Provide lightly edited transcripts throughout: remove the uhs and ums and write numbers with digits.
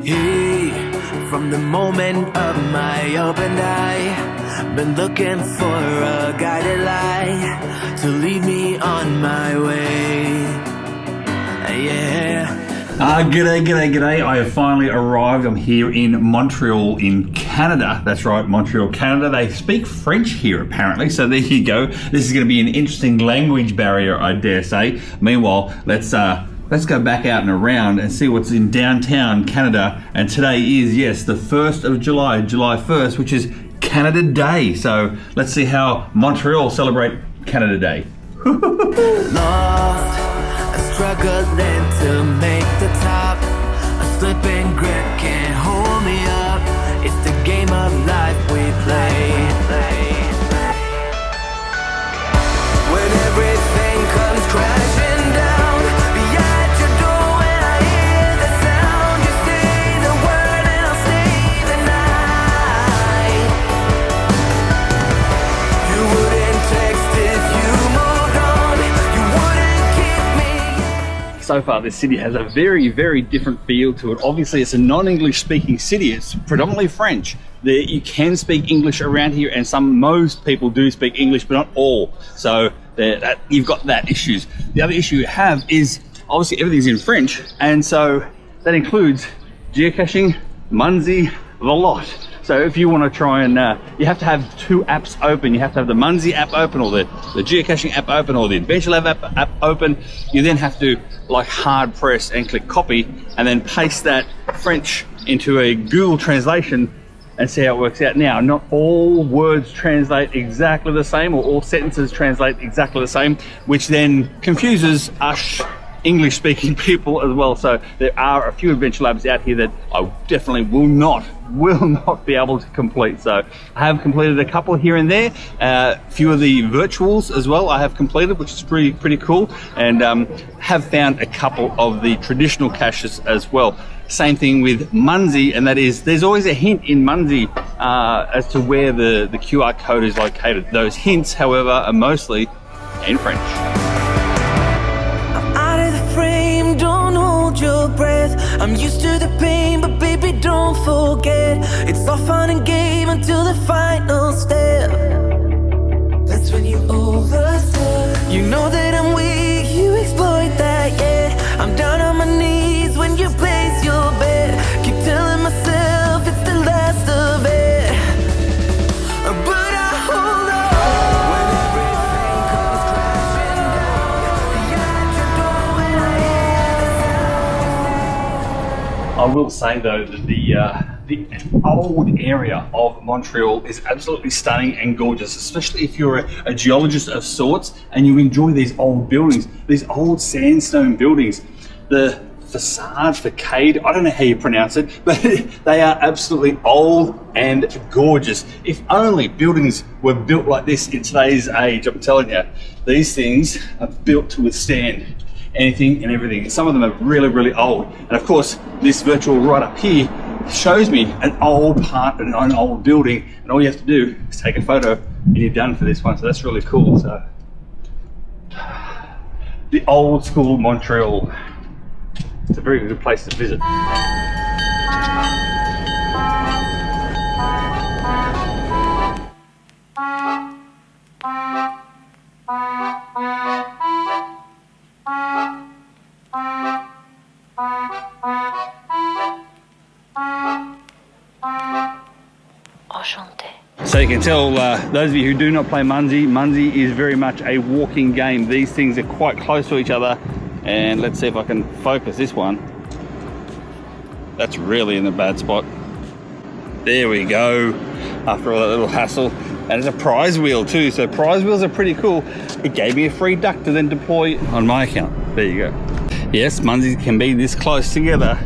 Hey, from the moment of my opened eye, been looking for a guided light to lead me on my way. Yeah. G'day. I have finally arrived. I'm here in Montreal in Canada. That's right, Montreal, Canada. They speak French here apparently, so there you go. This is going to be an interesting language barrier, I dare say. Meanwhile, let's go back out and around and see what's in downtown Canada. And today is, yes, the 1st of July, July 1st, which is Canada Day. So let's see how Montreal celebrate Canada Day. Lost, struggling to make the top. A slipping grip can't hold me up. It's the game of life we play. When everything comes crashing down behind your door, when I hear the sound, you say the word and I'll stay the night. You wouldn't text if you moved on. You wouldn't keep me. So far, this city has a very, very different feel to it. Obviously, it's a non-English speaking city. It's predominantly French. You can speak English around here, and most people do speak English, but not all. So you've got that issues. The other issue you have is obviously everything's in French, and so that includes geocaching, Munzee, the lot. So if you want to try and, you have to have two apps open. You have to have the Munzee app open, or the Geocaching app open, or the Adventure Lab app open. You then have to like hard press and click copy, and then paste that French into a Google translation and see how it works out. Now, not all words translate exactly the same, or all sentences translate exactly the same, which then confuses us English speaking people as well. So there are a few Adventure Labs out here that I definitely will not be able to complete. So I have completed a couple here and there. A few of the virtuals as well I have completed, which is pretty cool, and have found a couple of the traditional caches as well. Same thing with Munzee, and that is there's always a hint in Munzee as to where the QR code is located. Those hints, however, are mostly in French. Don't hold your breath. I'm used to the pain, but baby, don't forget. It's all fun and game until the final step. That's when you overstep. You know that I'm weak, you exploit that, yeah. I'm down on my knees when you place your bet. Keep telling myself it's the last of it, but I hold on. When everything comes crashing down behind your door, when I I will say though that the old area of Montreal is absolutely stunning and gorgeous, especially if you're a geologist of sorts and you enjoy these old buildings, these old sandstone buildings. The facade, I don't know how you pronounce it, but they are absolutely old and gorgeous. If only buildings were built like this in today's age. I'm telling you, these things are built to withstand anything and everything. Some of them are really, really old. And of course, this virtual right up here shows me an old part of an old building, and all you have to do is take a photo and you're done for this one. So that's really cool. So the old school Montreal. It's a very good place to visit. So you can tell, those of you who do not play Munzee is very much a walking game. These things are quite close to each other, and let's see if I can focus this one. That's really in a bad spot. There we go, after all that little hassle. And it's a prize wheel too, so prize wheels are pretty cool. It gave me a free duck to then deploy on my account. There you go. Yes, Munzee can be this close together.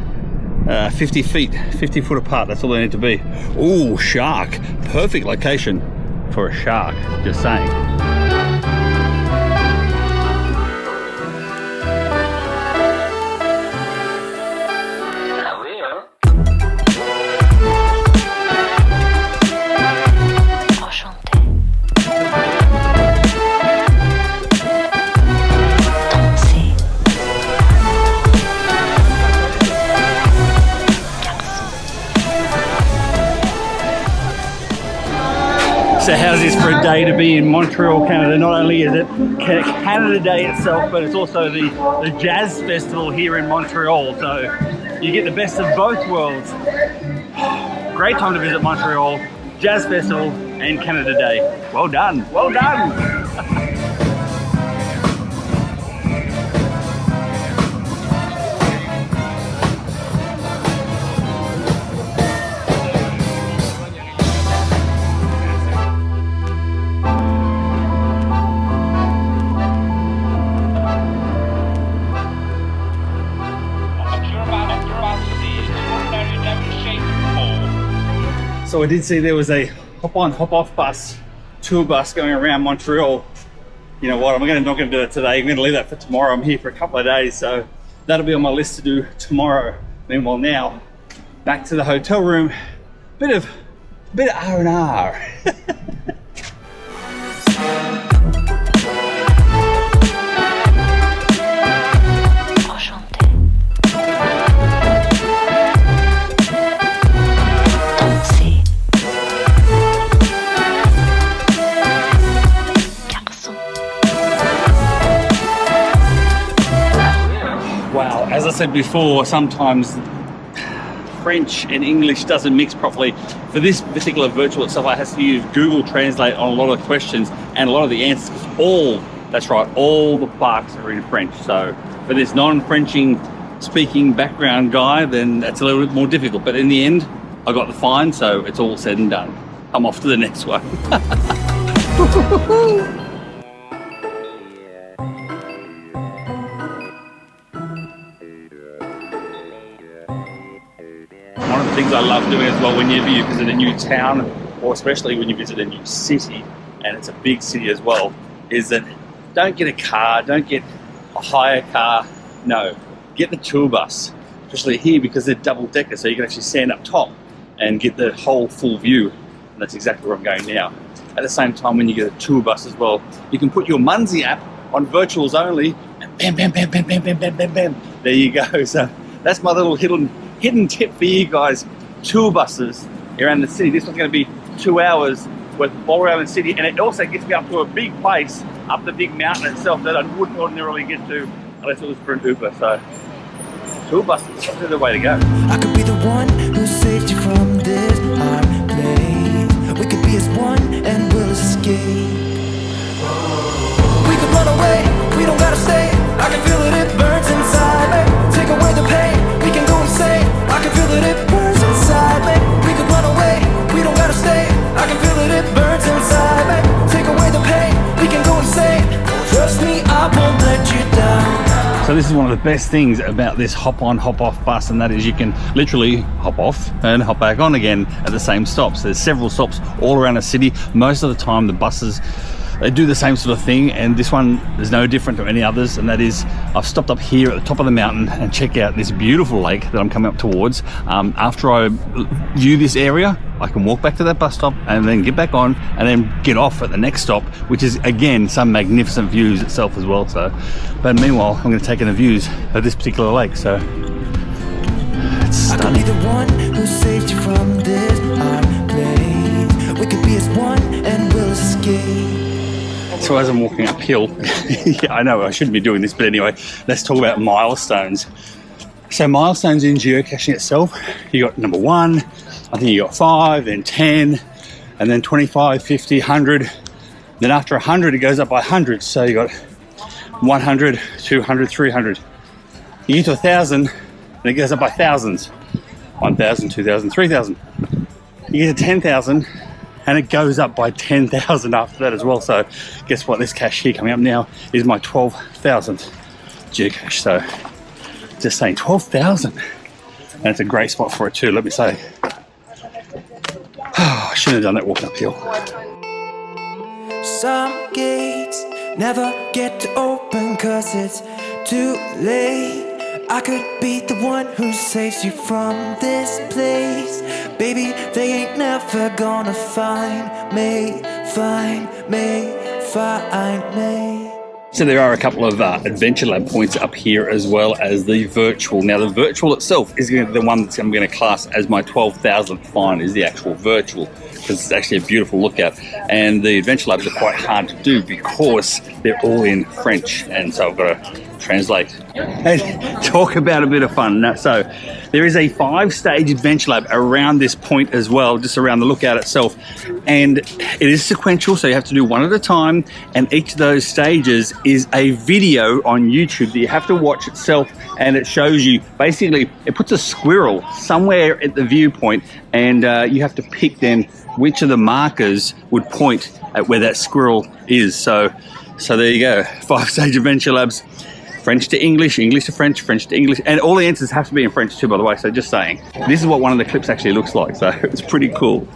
50 foot apart, that's all they need to be. Ooh, shark. Perfect location for a shark, just saying. So how's this for a day to be in Montreal, Canada? Not only is it Canada Day itself, but it's also the Jazz Festival here in Montreal. So you get the best of both worlds. Great time to visit Montreal, Jazz Festival and Canada Day. Well done, well done. So I did see there was a hop-on, hop-off bus, tour bus going around Montreal. You know what, I'm not going to do it today. I'm going to leave that for tomorrow. I'm here for a couple of days, so that'll be on my list to do tomorrow. Meanwhile now, back to the hotel room. Bit of R&R. Wow, as I said before, sometimes French and English doesn't mix properly. For this particular virtual itself, I had to use Google Translate on a lot of questions and a lot of the answers. All the plaques are in French. So for this non-Frenching speaking background guy, then that's a little bit more difficult. But in the end, I got the fine, so it's all said and done. I'm off to the next one. One of the things I love doing as well whenever you visit a new town, or especially when you visit a new city, and it's a big city as well, is that don't get a car, don't get a hire car, no, get the tour bus, especially here because they're double-decker, so you can actually stand up top and get the whole full view, and that's exactly where I'm going now. At the same time, when you get a tour bus as well, you can put your Munzee app on virtuals only, and bam, bam, bam, bam, bam, bam, bam, bam, bam, there you go. So that's my little hidden tip for you guys. Tour buses around the city. This one's going to be 2 hours worth of all around the city, and it also gets me up to a big place, up the big mountain itself that I wouldn't ordinarily get to unless it was for an Uber. So tour buses, that's the way to go. I could be the one who saved you from this hard place. We could be as one and we'll escape. We could run away, we don't gotta stay. I can feel it, it burns inside me. Take away the pain, we can go insane. I can feel it, it burns inside me. We could run away, we don't gotta stay. I can feel it, it burns inside me. Take away the pain, we can go insane. Trust me, I won't let you down. So this is one of the best things about this hop-on, hop-off bus, and that is you can literally hop off and hop back on again at the same stops. There's several stops all around the city. Most of the time the buses, they do the same sort of thing, and this one is no different to any others, and that is I've stopped up here at the top of the mountain and check out this beautiful lake that I'm coming up towards. After I view this area, I can walk back to that bus stop and then get back on and then get off at the next stop, which is again some magnificent views itself as well. So, but meanwhile I'm going to take in the views of this particular lake. So it's stunning. I could be the one who saved you from this hard place. We could be as one and we'll escape. So as I'm walking uphill, yeah, I know I shouldn't be doing this, but anyway, let's talk about milestones. So milestones in geocaching itself, you got number 1, I think you got 5, then 10, and then 25, 50, 100. Then after 100, it goes up by hundreds. So you got 100, 200, 300. You get to 1,000, and it goes up by thousands. 1,000, 2,000, 3,000. You get to 10,000, and it goes up by 10,000 after that as well. So guess what, this cache here coming up now is my 12,000th geocache. So just saying, 12,000, and it's a great spot for it too, let me say. Oh, I shouldn't have done that walking uphill. Some gates never get to open 'cause it's too late. I could be the one who saves you from this place. Baby, they ain't never gonna find me, find me, find me. So there are a couple of Adventure Lab points up here, as well as the virtual. Now the virtual itself is the one that I'm going to class as my 12,000th find, is the actual virtual, because it's actually a beautiful lookout. And the Adventure Labs are quite hard to do because they're all in French, and so I've got to translate. And talk about a bit of fun. Now, so there is a 5-stage Adventure Lab around this point as well, just around the lookout itself, and it is sequential, so you have to do one at a time, and each of those stages is a video on YouTube that you have to watch itself, and it shows you, basically it puts a squirrel somewhere at the viewpoint, and you have to pick then which of the markers would point at where that squirrel is. So there you go, 5-stage Adventure Labs. French to English, English to French, French to English, and all the answers have to be in French too, by the way, so just saying. This is what one of the clips actually looks like, so it's pretty cool.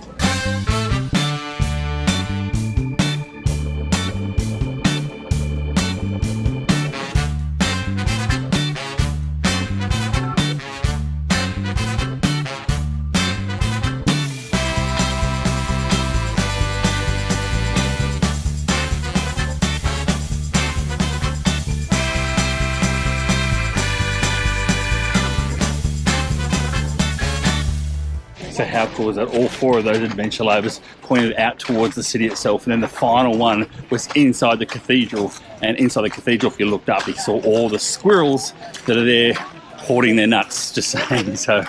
So how cool is that? All 4 of those Adventure Labs pointed out towards the city itself, and then the final one was inside the cathedral. And inside the cathedral, if you looked up, you saw all the squirrels that are there hoarding their nuts, just saying. So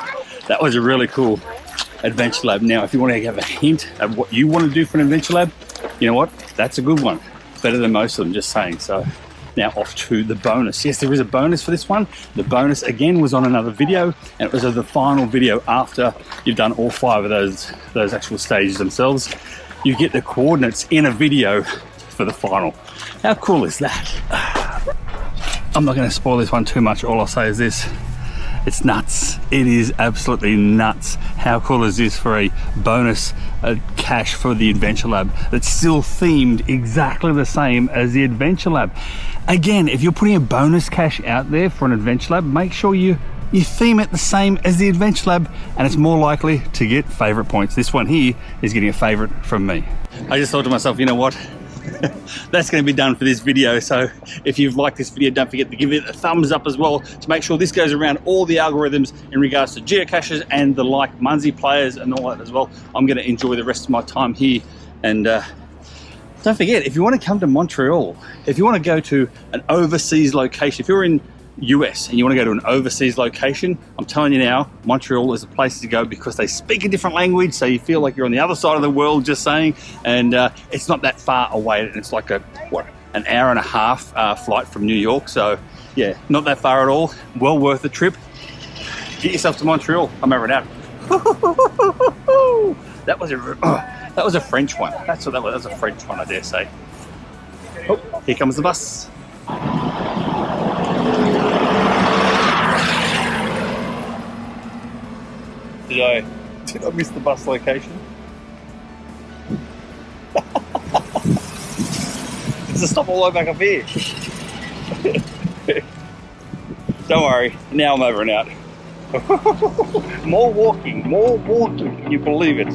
that was a really cool Adventure Lab. Now, if you want to have a hint of what you want to do for an Adventure Lab, you know what? That's a good one. Better than most of them, just saying. So now off to the bonus. Yes, there is a bonus for this one. The bonus again was on another video, and it was the final video after you've done all 5 of those actual stages themselves. You get the coordinates in a video for the final. How cool is that? I'm not going to spoil this one too much. All I'll say is this: it's nuts. It is absolutely nuts. How cool is this for a bonus cache for the Adventure Lab that's still themed exactly the same as the Adventure Lab? Again, if you're putting a bonus cache out there for an Adventure Lab, make sure you theme it the same as the Adventure Lab, and it's more likely to get favorite points. This one here is getting a favorite from me. I just thought to myself, you know what? That's going to be done for this video. So if you've liked this video, don't forget to give it a thumbs up as well, to make sure this goes around all the algorithms in regards to geocaches and the like Munzee players and all that as well. I'm going to enjoy the rest of my time here. And don't forget, if you want to come to Montreal, if you want to go to an overseas location, if you're in US and you want to go to an overseas location, I'm telling you now, Montreal is a place to go, because they speak a different language, so you feel like you're on the other side of the world, just saying. And it's not that far away. It's like an hour and a half flight from New York. So yeah, not that far at all. Well worth the trip. Get yourself to Montreal. I'm over and out. That was a French one. That was a French one, I dare say. Oh, here comes the bus. Did I miss the bus location? There's a stop all the way back up here. Don't worry, now I'm over and out. More walking, can you believe it?